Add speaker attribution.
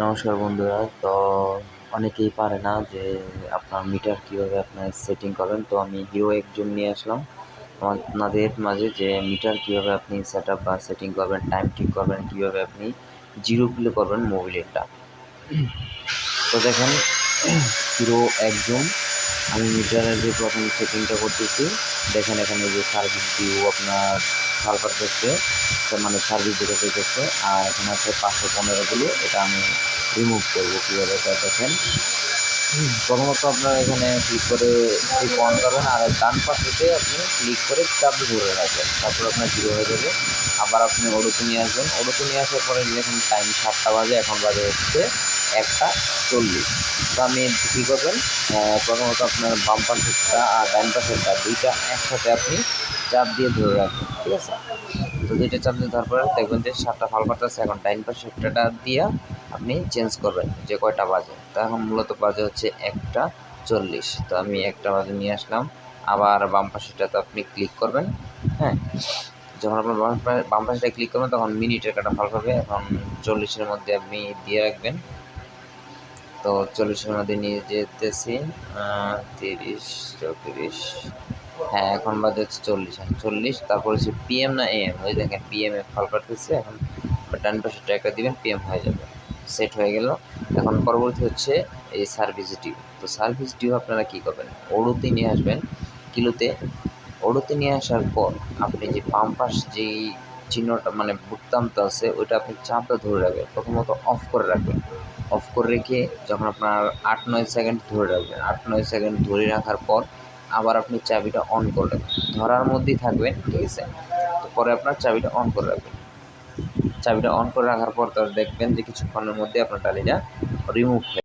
Speaker 1: নমস্কার বন্ধুরা। তো অনেকেই পারে না যে আপনার মিটার কীভাবে আপনার সেটিং করবেন। তো আমি হিরো একজন নিয়ে আসলাম আপনাদের মাঝে যে মিটার কীভাবে আপনি সেট আপ বা সেটিং করবেন, টাইম ঠিক করবেন, কীভাবে আপনি জিরো প্লে করবেন মোবিলেরটা। তো দেখেন, হিরো একজন আমি মিটারের যে প্রথম সেটিংটা করতেছি, দেখেন এখানে যে সার্ভিস ডিউ আপনার সার্ভার করছে, মানে সার্ভিস যেটা পেতেছে, আর এখানে আছে 515 এটা আমি রিমুভ করবো কীভাবে তা দেখেন। প্রথমত আপনার এখানে ক্লিক করে ক্লিক অন করবেন, আর ডান পাশেতে আপনি ক্লিক করে চাপ ধরে রাখবেন, তারপর আপনার জিরো হয়ে যাবে। আবার আপনি ওডোতে নিয়ে আসবেন, ওডোতে নিয়ে আসার পরে দেখুন টাইম 7টা বাজে, এখন বাজে হচ্ছে 1টা 40। তো আমি কী করবেন, প্রথমত আপনার বাম পাশেরটা আর ডান পাশেরটা দুইটা একসাথে আপনি চাপ দিয়ে ধরে রাখবেন, ঠিক আছে। তো দুইটা চাপ দিয়ে ধরার পরে দেখবেন যে 7টা ফাল পাঠাচ্ছে। এখন ডাইন পাশেরটা দিয়ে আপনি চেঞ্জ করবেন যে কয়টা বাজে। তো এখন মূলত বাজে হচ্ছে 1টা 40। তো আমি 1টা বাজে নিয়ে আসলাম। আবার বাম পাশেরটাতে আপনি ক্লিক করবেন। হ্যাঁ, যখন আপনার বাম পাশেটা ক্লিক করবেন তখন মিনিটের কাটা ফাল পাবে। এখন 40-এর মধ্যে আপনি দিয়ে রাখবেন। তো 40-এর মধ্যে নিয়ে যেতেছি, 30, 34। হ্যাঁ, এখন বাজে হচ্ছে 40। তারপর হচ্ছে পিএম না এএম, ওই দেখেন পিএম এ ফল কাটতেছে। এখন ডান পাশেরটা একটা দিবেন, পিএম হয়ে যাবে, সেট হয়ে গেল। এখন পরবর্তী হচ্ছে এই সার্ভিস ডিউ। তো সার্ভিস ডিউ আপনারা কী করবেন, ওডোতে নিয়ে আসবেন, কিলোতে। ওডোতে নিয়ে আসার পর আপনি যে বাম পাশ যেই চিহ্নটা মানে বুতামটা আছে, ওইটা আপনি চাপটা ধরে রাখবেন। প্রথমত অফ করে রাখবেন, অফ করে রেখে যখন আপনার 8-9 সেকেন্ড ধরে রাখবেন, 8-9 সেকেন্ড ধরে রাখার পর আবার আপনি চাবিটা অন করবেন, ধরার মধ্যেই থাকবেন, ঠিক আছে। তো পরে আপনার চাবিটা অন করে রাখবেন। চাবিটা অন করে রাখার পর তো দেখবেন যে কিছুক্ষণের মধ্যে আপনার টালিটা রিমুভ হয়ে